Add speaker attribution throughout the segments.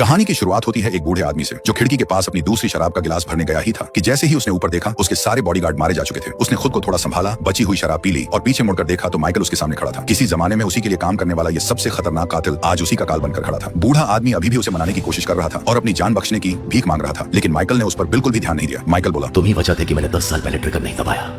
Speaker 1: कहानी की शुरुआत होती है एक बूढ़े आदमी से जो खिड़की के पास अपनी दूसरी शराब का गिलास भरने गया ही था कि जैसे ही उसने ऊपर देखा उसके सारे बॉडीगार्ड मारे जा चुके थे। उसने खुद को थोड़ा संभाला, बची हुई शराब पी ली और पीछे मुड़कर देखा तो माइकल उसके सामने खड़ा था। किसी जमाने में उसी के लिए काम करने वाला ये सबसे खतरनाक कातिल आज उसी का काल बनकर खड़ा था। बूढ़ा आदमी अभी भी उसे मनाने की कोशिश कर रहा था और अपनी जान बख्शने की भीख मांग रहा था, लेकिन माइकल ने उस पर बिल्कुल भी ध्यान नहीं दिया। माइकल बोला,
Speaker 2: तुम ही वजह थे कि मैंने 10 साल पहले ट्रिगर नहीं दबाया।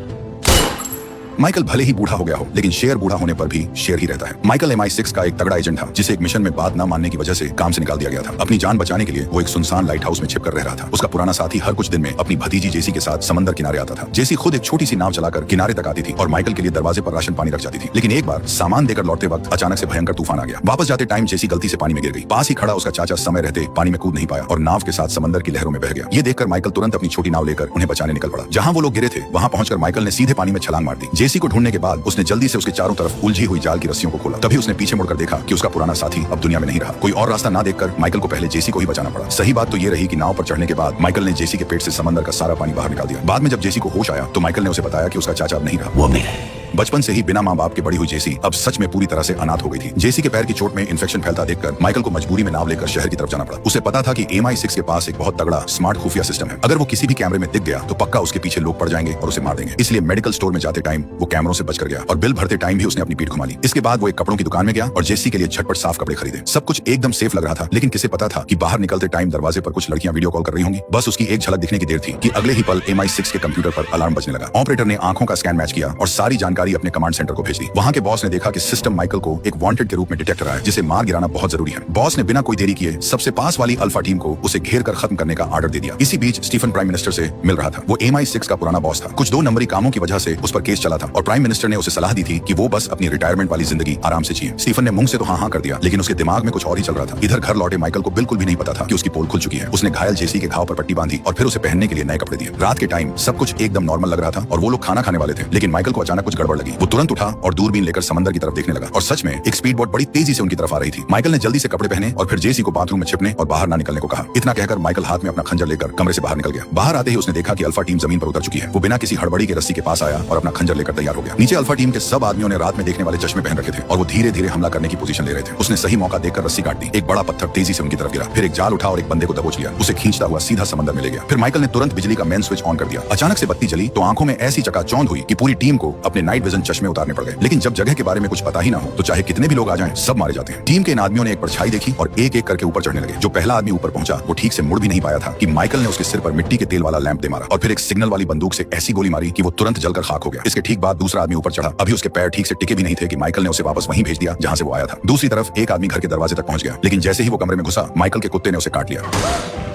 Speaker 1: माइकल भले ही बूढ़ा हो गया हो, लेकिन शेर बूढ़ा होने पर भी शेर ही रहता है। माइकल MI6 का एक तगड़ा एजेंट था जिसे एक मिशन में बात न मानने की वजह से काम से निकाल दिया गया था। अपनी जान बचाने के लिए वो एक सुनसान लाइट हाउस में छिपकर रह रहा था। उसका पुराना साथी हर कुछ दिन में अपनी भतीजी जेसी के साथ समंदर किनारे आता था। जेसी खुद एक छोटी सी नाव चलाकर किनारे तक आती थी और माइकल के लिए दरवाजे पर राशन पानी रख जाती थी। लेकिन एक बार सामान देकर लौटते वक्त अचानक से भयंकर तूफान आ गया। वापस जाते टाइम जेसी गलती से पानी में गिर गई। पास ही खड़ा उसका चाचा समय रहते पानी में कूद नहीं पाया और नाव के साथ समंदर की लहरों में बह गया। ये देखकर माइकल तुरंत अपनी छोटी नाव लेकर उन्हें बचाने निकल पड़ा। जहां वो लोग गिरे थे वहां पहुंचकर माइकल ने सीधे पानी में छलांग मार दी। जेसी को ढूंढने के बाद उसने जल्दी से उसके चारों तरफ उलझी हुई जाल की रस्सियों को खोला। तभी उसने पीछे मुड़कर देखा कि उसका पुराना साथी अब दुनिया में नहीं रहा। कोई और रास्ता ना देखकर माइकल को पहले जेसी को ही बचाना पड़ा। सही बात तो ये रही कि नाव पर चढ़ने के बाद माइकल ने जेसी के पेट से समंदर का सारा पानी बाहर निकाल दिया। बाद में जब जेसी को होश आया तो माइकल ने उसे बताया कि उसका चाचा अब नहीं रहा।
Speaker 2: वो अब नहीं है।
Speaker 1: बचपन से ही बिना माँ बाप के बड़ी हुई जेसी अब सच में पूरी तरह से अनाथ हो गई थी। जेसी के पैर की चोट में इन्फेक्शन फैलता देखकर माइकल को मजबूरी में नाव लेकर शहर की तरफ जाना पड़ा। उसे पता था कि MI6 के पास एक बहुत तगड़ा स्मार्ट खुफिया सिस्टम है। अगर वो किसी भी कैमरे में दिख गया तो पक्का उसके पीछे लोग पड़ जाएंगे और उसे मार देंगे। इसलिए मेडिकल स्टोर में जाते टाइम वो कैमरों से बचकर गया और बिल भरते टाइम भी उसने अपनी पीठ घुमा ली। इसके बाद वो एक कपड़ों की दुकान में गया और जेसी के लिए झटपट साफ कपड़े खरीदे। सब कुछ एकदम सेफ लग रहा था, लेकिन किसे पता था कि बाहर निकलते टाइम दरवाजे पर कुछ लड़कियां वीडियो कॉल कर रही होंगी। बस उसकी एक झलक दिखने की देर थी कि अगले ही पल MI6 के कंप्यूटर पर अलार्म बजने लगा। ऑपरेटर ने आंखों का स्कैन मैच किया और सारी जानकारी अपने कमांड सेंटर भेज दी। वहां के बॉस ने देखा कि सिस्टम माइकल को एक वांटेड के रूप में डिटेक्ट रहा है जिसे मार गिराना बहुत जरूरी है। बॉस ने बिना कोई देरी किए सबसे पास वाली अल्फा टीम को उसे घेर कर खत्म करने का ऑर्डर दे दिया। इसी बीच स्टीफन प्राइम मिनिस्टर से मिल रहा था। वो MI6 का पुराना बॉस था। कुछ 2 नंबरी कामों की वजह से उस पर केस चला था और प्राइम मिनिस्टर ने उसे सलाह दी थी कि वो बस अपनी रिटायरमेंट वाली जिंदगी आराम से जिए। स्टीफन ने मुंह से तो हाँ कर दिया, लेकिन उसके दिमाग में कुछ और ही चल रहा था। इधर घर लौटे माइकल को बिल्कुल भी नहीं पता था कि उसकी पोल खुल चुकी है। उसने घायल जेसी के घाव पर पट्टी बांधी और फिर उसे पहनने के लिए नए कपड़े दिए। रात के टाइम सब कुछ एकदम नॉर्मल लग रहा था और वो लोग खाना खाने वाले थे, लेकिन माइकल को अचानक कुछ गड़बड़ लगी। वो तुरंत उठा और दूरबीन लेकर समंदर की तरफ देखने लगा और सच में एक स्पीड बोट बड़ी तेजी से उनकी तरफ आ रही थी। माइकल ने जल्दी से कपड़े पहने और फिर जेसी को बाथरूम में छिपने और बाहर ना निकलने को कहा। इतना कहकर माइकल हाथ में अपना खंजर लेकर कमरे से बाहर निकल गया। बाहर आते ही उसने देखा कि अल्फा टीम जमीन पर उतर चुकी है। वो बिना किसी हड़बड़ी के रस्सी के पास आया और अपना खंजर लेकर तैयार हो गया। नीचे अल्फा टीम के सब आदमियों ने रात में देखने वाले चश्मे पहन रखे थे और वो धीरे धीरे हमला करने की पोजीशन ले रहे थे। उसने सही मौका देखकर रस्सी काट दी। एक बड़ा पत्थर तेजी से उनकी तरफ गिरा, फिर एक जाल उठा और एक बंदे को दबोच लिया। उसे खींचता हुआ सीधा समंदर में ले गया। फिर माइकल ने तुरंत बिजली का मेन स्विच ऑन कर दिया। अचानक से बत्ती जली तो आंखों में ऐसी चकाचौंध हुई कि पूरी टीम को अपने नाइट विजन चश्मे उतारने पड़ गए। लेकिन जब जगह के बारे में कुछ पता ही ना हो तो चाहे कितने भी लोग आ जाएं, सब मारे जाते हैं। टीम के इन आदमियों ने एक परछाई देखी और एक एक करके ऊपर चढ़ने लगे। जो पहला आदमी ऊपर पहुंचा वो ठीक से मुड़ भी नहीं पाया था कि माइकल ने उसके सिर पर मिट्टी के तेल वाला लैंप दे मारा और फिर एक सिग्नल वाली बंदूक से ऐसी गोली मारी कि वो तुरंत जलकर खाक हो गया। इसके ठीक बाद दूसरा आदमी ऊपर चढ़ा। अभी उसके पैर ठीक से टिके भी नहीं थे कि माइकल ने उसे वापस वहीं भेज दिया जहां से वो आया था। दूसरी तरफ एक आदमी घर के दरवाजे तक पहुंच गया, लेकिन जैसे ही वो कमरे में घुसा माइकल के कुत्ते ने उसे काट लिया।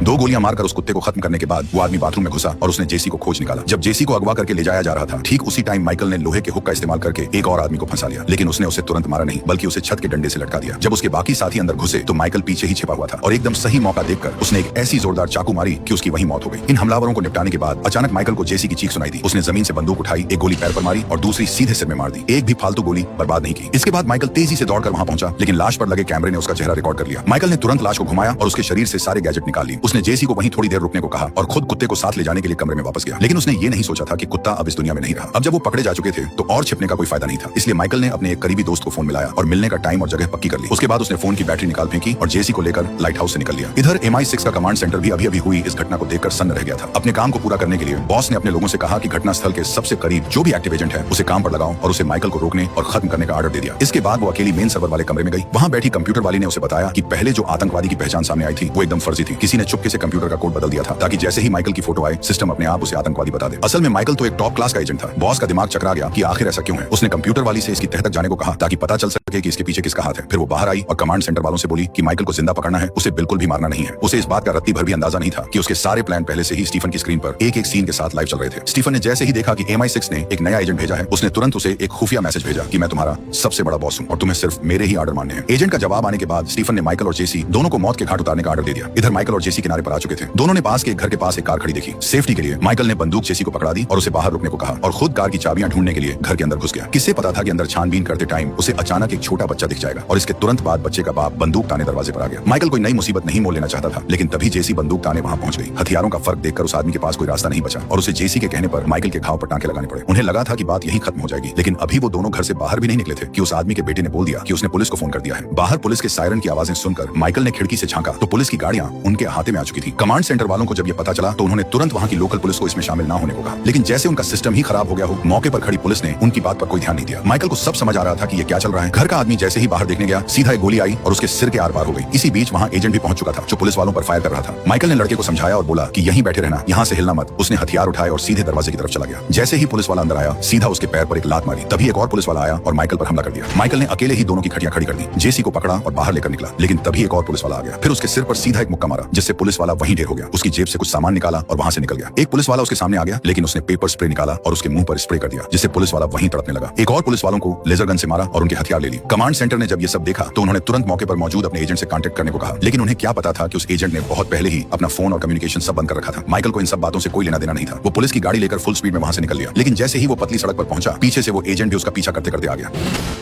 Speaker 1: 2 गोलियां मारकर उस कुत्ते को खत्म करने के बाद वो आदमी बाथरूम में घुसा और उसने जेसी को खोज निकाला। जब जेसी को अगवा करके ले जाया जा रहा था, ठीक उसी टाइम माइकल ने लोहे के हुक का इस्तेमाल करके एक और आदमी को फंसा लिया, लेकिन उसने उसे तुरंत मारा नहीं बल्कि उसे छत के डंडे से लटका दिया। जब उसके बाकी साथी अंदर घुसे तो माइकल पीछे ही छिपा हुआ था और एकदम सही मौका देखकर उसने एक ऐसी जोरदार चाकू मारी कि उसकी वहीं मौत हो गई। इन हमलावरों को निपटाने के बाद अचानक माइकल को जेसी की चीख सुनाई दी। उसने जमीन से बंदूक उठाई, एक गोली पैर पर मारी और दूसरी सीधे सिर में मार दी। एक भी फालतू गोली बर्बाद नहीं की। इसके बाद माइकल तेजी से दौड़कर वहां पहुंचा, लेकिन लाश पर लगे कैमरे ने उसका चेहरा रिकॉर्ड कर लिया। माइकल ने तुरंत लाश को घुमाया और उसके शरीर से सारे गैजेट निकाल लिए। उसने जेसी को वहीं थोड़ी देर रुकने को कहा और खुद कुत्ते को साथ ले जाने के लिए कमरे में वापस गया। लेकिन उसने ये नहीं सोचा था कि कुत्ता अब इस दुनिया में नहीं रहा। अब जब वो पकड़े जा चुके थे तो और छिपने का कोई फायदा नहीं था। इसलिए माइकल ने अपने एक करीबी दोस्त को फोन मिलाया और मिलने का टाइम और जगह पक्की कर ली। उसके बाद उसने फोन की बैटरी निकाल फेंकी और जेसी को लेकर लाइट हाउस से निकल लिया। इधर MI6 का कमांड सेंटर भी अभी हुई इस घटना को देखकर सन्न रह गया था। अपने काम को पूरा करने के लिए बॉस ने अपने लोगों से कहा कि घटना स्थल के सबसे करीब जो भी एक्टिव एजेंट है उसे काम पर लगाओ और उसे माइकल को रोकने और खत्म करने का ऑर्डर दे दिया। इसके बाद वो अकेली मेन सर्वर वाले कमरे में गई। वहां बैठी कंप्यूटर वाली ने उसे बताया कि पहले जो आतंकवादी की पहचान सामने आई थी वो एकदम फर्जी थी। किसी ने चुपके से कंप्यूटर का कोड बदल दिया था ताकि जैसे ही माइकल की फोटो आए सिस्टम अपने आप उसे आतंकवादी बता दे। असल में माइकल तो एक टॉप क्लास का एजेंट था। बॉस का दिमाग चकरा गया कि आखिर ऐसा क्यों है। उसने कंप्यूटर वाली से इसकी तह तक जाने को कहा ताकि पता चल सके कि इसके पीछे किसका हाथ है। फिर वो बाहर आई और कमांड सेंटर वालों से बोली कि माइकल को जिंदा पकड़ना है, उसे बिल्कुल भी मारना नहीं है। उसे इस बात का रत्ती भर भी अंदाजा नहीं था कि उसके सारे प्लान पहले से ही स्टीफन की स्क्रीन पर एक एक सीन के साथ लाइव चल रहे थे। स्टीफन ने जैसे ही देखा कि MI6 ने एक नया एजेंट भेजा है, उसने तुरंत उसे एक खुफिया मैसेज भेजा कि मैं तुम्हारा सबसे बड़ा बॉस हूं और तुम्हें सिर्फ मेरे ही ऑर्डर मानने हैं। एजेंट का जवाब आने के बाद स्टीफन ने माइकल और जेसी दोनों को मौत के घाट उतारने का ऑर्डर दे दिया। इधर माइकल और जेसी के किनारे पर आ चुके थे। दोनों ने पास के एक घर के पास एक कार खड़ी देखी। सेफ्टी के लिए माइकल ने बंदूक जेसी को पकड़ा दी और उसे बाहर रुकने को कहा और खुद कार की चाबियां ढूंढने के लिए घर के अंदर घुस गया। किससे पता था कि अंदर छानबीन करते टाइम उसे अचानक एक छोटा बच्चा दिख जाएगा और इसके तुरंत बाद बच्चे का बाप बंदूक ताने दरवाजे पर आ गया। माइकल कोई नई मुसीबत नहीं मोल लेना चाहता था, लेकिन तभी जेसी बंदूक ताने वहां पहुंच गई। हथियारों का फर्क देखकर उस आदमी के पास कोई रास्ता नहीं बचा और उसे जेसी के कहने पर माइकल के घाव पर टांके लगाने पड़े। उन्हें लगा था कि बात यहीं खत्म हो जाएगी, लेकिन अभी वो दोनों घर से बाहर भी नहीं निकले थे कि उस आदमी के बेटे ने बोल दिया कि उसने पुलिस को फोन कर दिया है। बाहर पुलिस के सायरन की आवाजें सुनकर माइकल ने खिड़की से झांका तो पुलिस की गाड़ियां उनके अहाते में आ चुकी थी। कमांड सेंटर वालों को जब ये पता चला तो उन्होंने तुरंत वहां की लोकल पुलिस को इसमें शामिल ना होने को कहा, लेकिन जैसे उनका सिस्टम ही खराब हो गया हो, मौके पर खड़ी पुलिस ने उनकी बात पर कोई ध्यान नहीं दिया। माइकल को सब समझ आ रहा था कि ये क्या चल रहा है। घर का आदमी जैसे ही बाहर देखने गया, सीधा एक गोली आई और उसके सिर के आर पार हो गई। इसी बीच वहां एजेंट भी पहुंच चुका था जो पुलिस वालों पर फायर कर रहा था। माइकल ने लड़के को समझाया और बोला कि यहीं बैठे रहना, यहां से हिलना मत। उसने हथियार उठाए और सीधे दरवाजे की तरफ चला गया। जैसे ही पुलिस वाला अंदर आया, सीधा उसके पैर पर एक लात मारी। तभी एक और पुलिस वाला आया और माइकल पर हमला कर दिया। माइकल ने अकेले ही दोनों की खटियां खड़ी कर दी, जेसी को पकड़ा और बाहर लेकर निकला, लेकिन तभी एक और पुलिस वाला आ गया। फिर उसके सिर पर सीधा एक मुक्का मारा, जिससे पुलिस वाला वहीं ढेर हो गया। उसकी जेब से कुछ सामान निकाला और वहां से निकल गया। एक पुलिस वाला उसके सामने आ गया, लेकिन उसने पेपर स्प्रे निकाला और उसके मुंह पर स्प्रे कर दिया, जिससे पुलिस वाला वहीं तड़पने लगा। एक और पुलिस वालों को लेजर गन से मारा और उनके हथियार ले ली। कमांड सेंटर ने जब ये सब देखा तो उन्होंने तुरंत मौके पर मौजूद अपने एजेंट से कांटेक्ट करने को कहा, लेकिन उन्हें क्या पता था कि उस एजेंट ने बहुत पहले ही अपना फोन और कम्युनिकेशन सब बंद कर रखा था। माइकल को इन सब बातों से कोई लेना देना नहीं था। वो पुलिस की गाड़ी लेकर फुल स्पीड में वहां से निकल लिया, लेकिन जैसे ही वो पतली सड़क पर पहुंचा, पीछे से वो एजेंट भी उसका पीछा करते करते आ गया।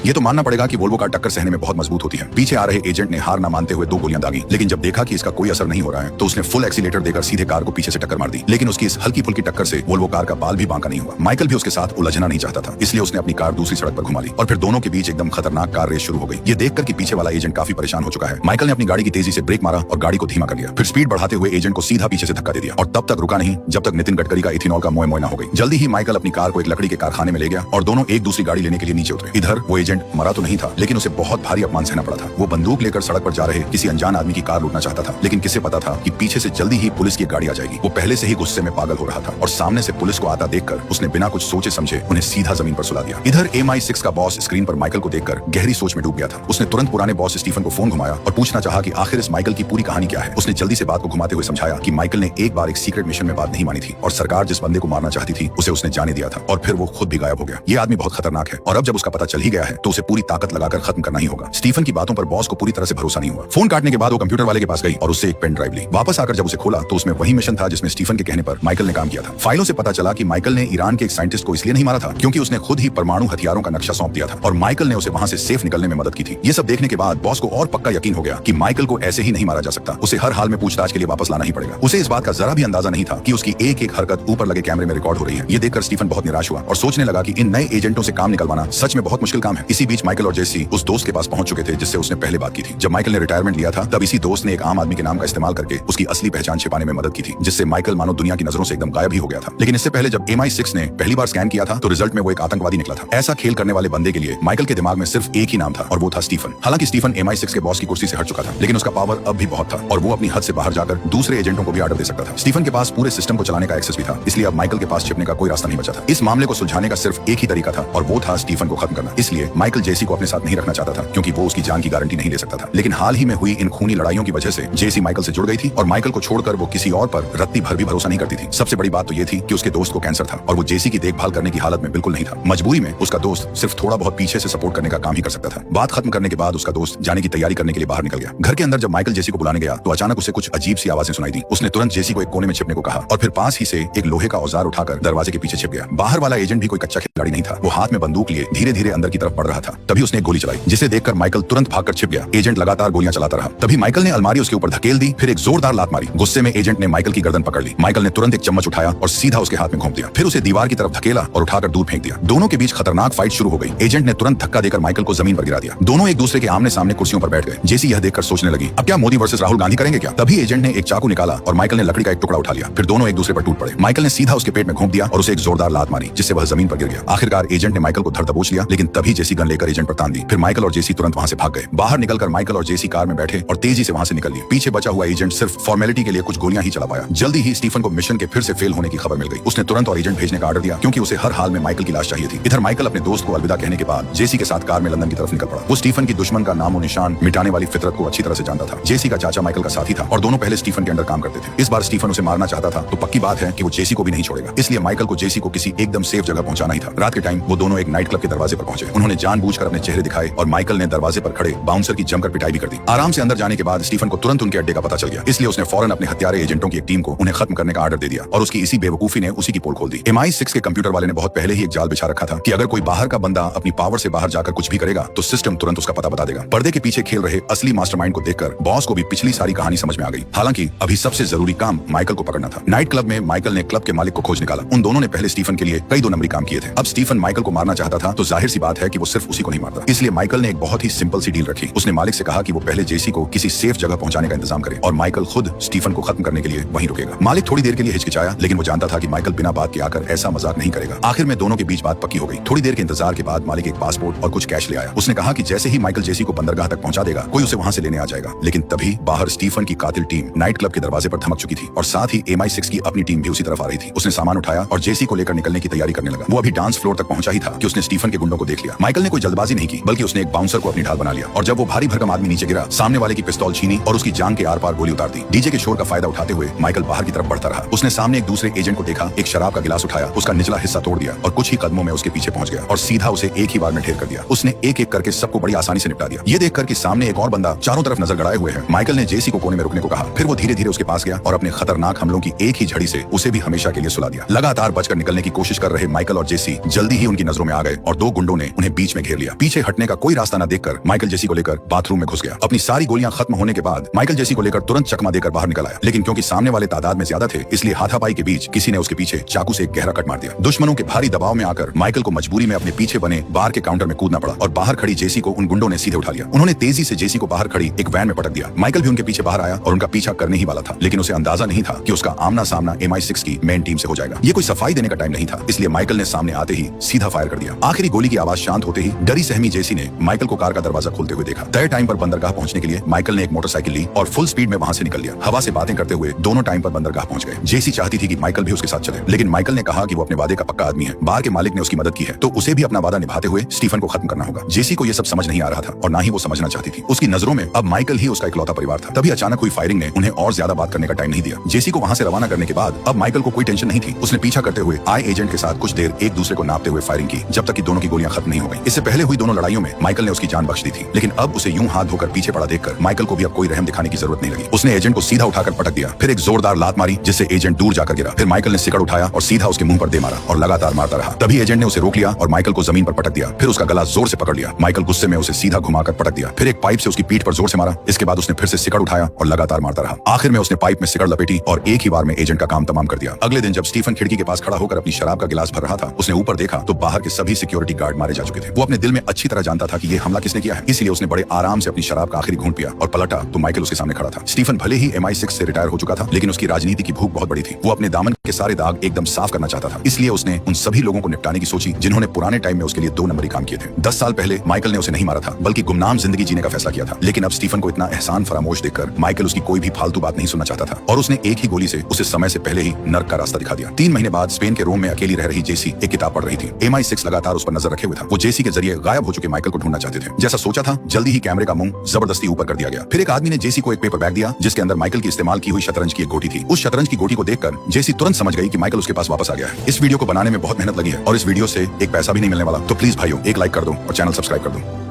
Speaker 1: ये तो मानना पड़ेगा कि वोल्वो कार टक्कर सहने में बहुत मजबूत होती है। पीछे आ रहे एजेंट ने हार न मानते हुए 2 गोलियां दागी, लेकिन जब देखा कि इसका कोई असर नहीं हो रहा है तो उसने फुल एक्सीलेटर देकर सीधे कार को पीछे से टक्कर मार दी। लेकिन उसकी इस हल्की फुल्की टक्कर से वोल्वो कार का बाल भी बांका नहीं हुआ। माइकल भी उसके साथ उलझना नहीं चाहता था, इसलिए उसने अपनी कार दूसरी सड़क पर घुमा ली और फिर दोनों के बीच एकदम खतरनाक कार रेस शुरू हो गई। ये देखकर कि पीछे वाला एजेंट काफी परेशान हो चुका है, माइकल ने अपनी गाड़ी की तेजी से ब्रेक मारा और गाड़ी को धीमा कर लिया। फिर स्पीड बढ़ाते हुए एजेंट को सीधा पीछे से धक्का दे दिया और तब तक रुका नहीं जब तक नितिन गडकरी का इथेनॉल का मोय ना हो गई। जल्दी ही माइकल अपनी कार को एक लकड़ी के कारखाने में ले गया और दोनों एक दूसरी गाड़ी लेने के लिए नीचे उतरे। इधर वो एजेंट मरा तो नहीं था, लेकिन उसे बहुत भारी अपमान सहना पड़ा था। वो बंदूक लेकर सड़क पर जा रहे किसी अनजान आदमी की कार लूटना चाहता था, लेकिन किसे पता था कि पीछे से जल्दी ही पुलिस की गाड़ी आ जाएगी। वो पहले से ही गुस्से में पागल हो रहा था और सामने से पुलिस को आता देखकर उसने बिना कुछ सोचे समझे उन्हें सीधा जमीन पर सुला दिया। इधर MI6 का बॉस स्क्रीन पर माइकल को देखकर गहरी सोच में डूब गया था। उसने तुरंत पुराने बॉस स्टीफन को फोन घुमाया और पूछना चाहा कि आखिर इस माइकल की पूरी कहानी क्या है। उसने जल्दी से बात को घुमाते हुए समझाया कि माइकल ने एक बार एक सीक्रेट मिशन में बात नहीं मानी थी और सरकार जिस बंदे को मारना चाहती थी उसे उसने जाने दिया था और फिर वो खुद भी गायब हो गया। ये आदमी बहुत खतरनाक है और अब जब उसका पता चल ही गया है तो उसे पूरी ताकत लगाकर खत्म करना ही होगा। स्टीफन की बातों पर बॉस को पूरी तरह से भरोसा नहीं हुआ। फोन काटने के बाद वो कंप्यूटर वाले के पास गई और उससे एक पेन ड्राइव ली। वापस आकर जब उसे खोला तो उसमें वही मिशन था जिसमें स्टीफन के कहने पर माइकल ने काम किया था। फाइलों से पता चला कि माइकल ने ईरान के एक साइंटिस्ट को इसलिए नहीं मारा था क्योंकि उसने खुद ही परमाणु हथियारों का नक्शा सौंप दिया था और माइकल ने उसे वहां से सेफ निकलने में मदद की थी। ये सब देखने के बाद बॉस को और पक्का यकीन हो गया कि माइकल को ऐसे ही नहीं मारा जा सकता, उसे हर हाल में पूछताछ के लिए वापस लाना ही पड़ेगा। उसे इस बात का जरा भी अंदाजा नहीं था कि उसकी एक एक हरकत ऊपर लगे कैमरे में रिकॉर्ड हो रही है। ये देखकर स्टीफन बहुत निराश हुआ और सोचने लगा कि इन नए एजेंटों से काम निकलवाना सच में बहुत मुश्किल काम है। इसी बीच माइकल और जेसी उस दोस्त के पास पहुंच चुके थे जिससे उसने पहले बात की थी। जब माइकल ने रिटायरमेंट लिया था तब इसी दोस्त ने एक आम आदमी के नाम का इस्तेमाल करके उसकी असली पहचान छिपाने में मदद की थी, जिससे माइकल मानो दुनिया की नजरों से एकदम गायब ही हो गया था। लेकिन इससे पहले जब MI6 ने पहली बार स्कैन किया था तो रिजल्ट में वो एक आतंकवादी निकला था। ऐसा खेल करने वाले बंदे के लिए माइकल के दिमाग में सिर्फ एक ही नाम था और वो था स्टीफन। हालांकि स्टीफन MI6 के बॉस की कुर्सी से हट चुका था, लेकिन उसका पावर अब भी बहुत था और वो अपनी हद से बाहर जाकर दूसरे एजेंटों को भी ऑर्डर दे सकता था। स्टीफन के पास पूरे सिस्टम को चलाने का एक्सेस भी था, इसलिए अब माइकल के पास छिपने का कोई रास्ता नहीं बचा था। इस मामले को सुलझाने का सिर्फ एक ही तरीका था और वो था स्टीफन को खत्म करना। इसलिए माइकल जेसी को अपने साथ नहीं रखना चाहता था क्योंकि वो उसकी जान की गारंटी नहीं ले सकता था। लेकिन हाल ही में हुई इन खूनी लड़ाइयों की वजह से जेसी माइकल से जुड़ गई थी और माइकल को छोड़कर वो किसी और पर रत्ती भर भी भरोसा नहीं करती थी। सबसे बड़ी बात तो ये थी कि उसके दोस्त को कैंसर था और वो जेसी की देखभाल करने की हालत में बिल्कुल नहीं था। मजबूरी में उसका दोस्त सिर्फ थोड़ा बहुत पीछे से सपोर्ट करने का काम ही कर सकता था। बात खत्म करने के बाद उसका दोस्त जाने की तैयारी करने के लिए बाहर निकल गया। घर के अंदर जब माइकल जेसी को बुलाने गया तो अचानक उसे कुछ अजीब सी आवाजें सुनाई दी। उसने तुरंत जेसी को एक कोने में छिपने को कहा और फिर पास ही से एक लोहे का औजार उठाकर दरवाजे के पीछे छिप गया। बाहर वाला एजेंट भी कोई कच्चा खिलाड़ी नहीं था, वो हाथ में बंदूक लिए धीरे धीरे अंदर की तरफ बढ़ रहा था। तभी उसने एक गोली चलाई जिसे देखकर माइकल तुरंत भागकर छिप गया। एजेंट लगातार गोलियां चलाता रहा। तभी माइकल ने अलमारी उसके ऊपर धकेल दी, फिर एक जोरदार लात मारी। गुस्से में एजेंट ने माइकल की गर्दन पकड़ ली। माइकल ने तुरंत एक चम्मच उठाया और सीधा उसके हाथ में घोंप दिया, फिर उसे दीवार की तरफ धकेला और उठाकर दूर फेंक दिया। दोनों के बीच खतरनाक फाइट शुरू हो गई। एजेंट ने तुरंत धक्का देकर माइकल को जमीन पर गिरा दिया। दोनों एक दूसरे के आमने सामने कुर्सियों पर बैठ गए। जेसी यह देखकर सोचने लगी, अब क्या मोदी वर्सेस राहुल गांधी करेंगे क्या? तभी एजेंट ने एक चाकू निकाला और माइकल ने लकड़ी का एक टुकड़ा उठा लिया। फिर दोनों एक दूसरे पर टूट पड़े। माइकल ने सीधा उसके पेट में घोंप दिया और उसे एक जोरदार लात मारी जिससे वह जमीन पर गिर गया। आखिरकार एजेंट ने माइकल को धर दबोच लिया, लेकिन तभी जेसी गन लेकर एजेंट पर तान दी। फिर माइकल और जेसी तुरंत वहां से भाग गए। बाहर निकलकर माइकल और जेसी कार में बैठे और तेजी से वहां से निकल लिए। पीछे बचा हुआ एजेंट सिर्फ फॉर्मेलिटी के लिए कुछ गोलियां ही चला पाया। जल्दी ही स्टीफन को मिशन के फिर से फेल होने की खबर मिल गई। उसने तुरंत और एजेंट भेजने का ऑर्डर दिया क्योंकि उसे हर हाल में माइकल की लाश चाहिए थी। इधर माइकल अपने दोस्त को अलविदा कहने के बाद जेसी के साथ कार में लंदन की तरफ निकल पड़ा। वो स्टीफन की दुश्मन का नामो निशान मिटाने वाली फितरत को अच्छी तरह से जानता था। जेसी का चाचा माइकल का साथी था और दोनों पहले स्टीफन के अंडर काम करते थे। इस बार स्टीफन उसे मारना चाहता था तो पक्की बात है कि वो जेसी को भी नहीं छोड़ेगा। इसलिए माइकल को जेसी को किसी एकदम सेफ जगह पहुंचाना ही था। रात के टाइम वो दोनों एक नाइट क्लब के दरवाजे पर पहुंचे। उन्होंने जानबूझकर अपने चेहरे दिखाए और माइकल ने दरवाजे पर खड़े बाउंसर की जमकर पिटाई भी कर दी। आराम से अंदर जाने के बाद स्टीफन को तुरंत उनके अड्डे का पता चल गया। इस इसलिए उसने फौरन अपने हत्यारे एजेंटों की एक टीम को उन्हें खत्म करने का ऑर्डर दे दिया और उसकी इसी बेवकूफी ने उसी की पोल खोल दी। MI6 के कंप्यूटर वाले ने बहुत पहले ही एक जाल बिछा रखा था कि अगर कोई बाहर का बंदा अपनी पावर से बाहर जाकर कुछ भी करेगा तो सिस्टम तुरंत उसका पता बता देगा। पर्दे के पीछे खेल रहे असली मास्टरमाइंड को देखकर बॉस को भी पिछली सारी कहानी समझ में आ गई। हालांकि अभी सबसे जरूरी काम माइकल को पकड़ना था। नाइट क्लब में माइकल ने क्लब के मालिक को खोज निकाला। उन दोनों ने पहले स्टीफन के लिए कई 2 नंबरी काम किए थे। अब स्टीफन माइकल को मारना चाहता था तो जाहिर सी बात है कि वो सिर्फ उसी को नहीं मारता। इसलिए माइकल ने एक बहुत ही सिंपल सी डील रखी। उसने मालिक से कहा कि वो पहले जेसी को किसी सेफ जगह पहुंचाने का इंतजाम करे और माइकल खुद स्टीफन को खत्म करने के लिए वहीं रुकेगा। मालिक थोड़ी देर के लिए हिचकिचाया, लेकिन वो जानता था कि माइकल बिना बात के आकर ऐसा मजाक नहीं करेगा। आखिर में दोनों के बीच बात पक्की हो गई। थोड़ी देर के इंतजार के बाद मालिक एक पासपोर्ट और कुछ कैश ले आया। उसने कहा कि जैसे ही माइकल जेसी को बंदरगाह तक पहुंचा देगा कोई उसे वहां से लेने आ जाएगा। लेकिन तभी बाहर स्टीफन की कातिल टीम नाइट क्लब के दरवाजे पर धमक चुकी थी और साथ ही MI6 की अपनी टीम भी उसी तरफ आ रही थी। उसने सामान उठाया और जेसी को लेकर निकलने की तैयारी करने लगा। वो अभी डांस फ्लोर तक पहुंचा ही था कि उसने स्टीफन के गुंडों को देख लिया। माइकल ने कोई जल्दबाजी नहीं की, बल्कि उसने एक बाउंसर को अपनी ढाल बना लिया और जब वो भारी भरकम आदमी नीचे गिरा, सामने वाले की पिस्तौल छीनी और उसकी जान के आर पार गोली उतार दी। डीजे के शोर का फायदा उठाते हुए माइकल बाहर की तरफ बढ़ता रहा। उसने सामने एक दूसरे एजेंट को देखा, एक शराब का गिलास उठाया, उसका निचला हिस्सा तोड़ दिया और कुछ ही कदमों में उसके पीछे पहुंच गया और सीधा उसे एक ही बार में ढेर कर दिया। उसने एक एक करके सबको बड़ी आसानी से निपटा दिया। ये देखकर कि सामने एक और बंदा चारों तरफ नजर गड़ाए हुए है, माइकल ने जेसी को कोने में रुकने को कहा। फिर वो धीरे धीरे उसके पास गया और अपने खतरनाक हमलों की एक ही झड़ी से उसे भी हमेशा के लिए सुला दिया। लगातार बचकर निकलने की कोशिश कर रहे माइकल और जेसी जल्दी ही उनकी नजरों में आ गए और 2 गुंडों ने उन्हें बीच में घेर लिया। पीछे हटने का कोई रास्ता न देखकर माइकल जेसी को लेकर बाथरूम में घुस गया। अपनी सारी गोलियां खत्म होने के बाद माइकल जेसी को लेकर तुरंत चकमा देकर बाहर निकल आया, लेकिन क्योंकि सामने वाले तादाद में ज्यादा थे इसलिए हाथापाई के बीच किसी ने उसके पीछे चाकू से एक गहरा कट मार दिया। दुश्मनों के भारी दबाव में आकर माइकल को मजबूरी में अपने पीछे बने बार के काउंटर में कूदना पड़ा और बाहर खड़ी जेसी को उन गुंडों ने सीधे उठा लिया। उन्होंने तेजी से जेसी को बाहर खड़ी एक वैन में पटक दिया। माइकल भी उनके पीछे बाहर आया और उनका पीछा करने ही वाला था, लेकिन उसे अंदाजा नहीं था कि उसका आमना सामना MI6 की मेन टीम से हो जाएगा। ये कोई सफाई देने का टाइम नहीं था, इसलिए माइकल ने सामने आते ही सीधा फायर कर दिया। आखिरी गोली की आवाज शांत होते ही डरी सहमी जेसी ने माइकल को कार का दरवाजा खोलते हुए देखा। तय टाइम पर बंदरगाह पहुंचने के लिए माइकल ने एक मोटरसाइकिल ली और फुल स्पीड में वहां से निकल लिया। हवा से बातें करते हुए दोनों टाइम पर बंदरगाह पहुंच गए। जेसी चाहती थी कि माइकल भी उसके साथ चले, लेकिन माइकल ने कहा कि वो अपने वादे का पक्का आदमी है। बार के मालिक ने उसकी मदद की है तो उसे भी अपना वादा निभाते हुए स्टीफन को खत्म करना होगा। जेसी को यह सब समझ नहीं आ रहा था और ना ही वो समझना चाहती थी। उसकी नजरों में अब माइकल ही उसका इकलौता परिवार था। तभी अचानक हुई फायरिंग ने उन्हें और ज्यादा बात करने का टाइम नहीं दिया। जेसी को वहां से रवाना करने के बाद अब माइकल को कोई टेंशन नहीं थी। उसने पीछा करते हुए आई एजेंट के साथ कुछ देर एक दूसरे को नापते हुए फायरिंग की जब तक कि दोनों की गोलियां खत्म नहीं हो गई। इससे पहले हुई दोनों लड़ाइयों में माइकल ने उसकी जान बख्श दी थी, लेकिन अब उसे यूं हाथ धोकर पीछे पड़ा देखकर माइकल को भी अब कोई रहम दिखाने की जरूरत नहीं लगी। उसने एजेंट को सीधा उठाकर पटक दिया, फिर एक जोरदार लात मारी जिससे एजेंट दूर जाकर गिरा। फिर माइकल ने सिकड़ उठाया और सीधा उसके मुंह पर दे मारा और लगातार मारता रहा। तभी एजेंट ने उसे रोक लिया और माइकल को जमीन पर पटक दिया। फिर उसका गला जोर से पकड़ लिया। माइकल गुस्से में उसे सीधा घुमाकर पटक दिया, फिर एक पाइप से उसकी पीठ पर जोर से मारा। इसके बाद उसने फिर से सिकड़ उठाया और लगातार मारता रहा। आखिर में उसने पाइप में सिकड़ लपेटी और एक ही बार में एजेंट का काम तमाम कर दिया। अगले दिन जब स्टीफन खिड़की के पास खड़ा होकर अपनी शराब का गिलास भर रहा था, उसने ऊपर देखा तो बाहर के सभी सिक्योरिटी गार्ड मारे जा चुके थे। वो अपने दिल में अच्छी तरह जानता था कि ये हमला किसने किया है, इसलिए उसने बड़े आराम से अपनी शराब का आखिरी घूंट पिया और पलटा तो माइकल उसके सामने खड़ा था। स्टीफन भले ही MI6 से रिटायर हो चुका था, लेकिन उसकी राजनीति की भूख बहुत बड़ी थी। वो अपने दामन के सारे दाग एकदम साफ करना चाहता था, इसलिए उसने उन सभी लोगों को निपटाने की सोची जिन्होंने पुराने टाइम में उसके लिए 2 नंबरी काम किए थे। 10 साल पहले माइकल ने उसे नहीं मारा था, बल्कि गुमनाम जिंदगी जीने का फैसला किया था। लेकिन अब स्टीफन को इतना एहसान फरामोश देखकर माइकल उसकी कोई भी फालतू बात नहीं सुनना चाहता था और उसने एक ही गोली से उसे समय से पहले ही नर्क का रास्ता दिखा दिया। 3 महीने बाद स्पेन के रोम में अकेली रह रही जेसी एक किताब पढ़ रही थी। MI6 लगातार उस पर नजर रखे हुए था। वो जेसी के जरिए गायब हो चुके माइकल को ढूंढना चाहते थे। जैसा सोचा था, जल्दी ही कैमरे का मुंह जबरदस्ती ऊपर कर दिया गया। फिर एक आदमी ने जेसी को एक पेपर बैग दिया जिसके अंदर माइकल की इस्तेमाल की हुई शतरंज की एक गोटी थी। उस शतरंज की गोटी को देखकर जेसी तुरंत समझ गई कि माइकल उसके पास वापस आ गया है। इस वीडियो को बनाने में बहुत मेहनत लगी है और इस वीडियो से एक पैसा भी नहीं मिलने वाला, तो प्लीज भाइयों एक लाइक कर दो और चैनल सब्सक्राइब कर दो।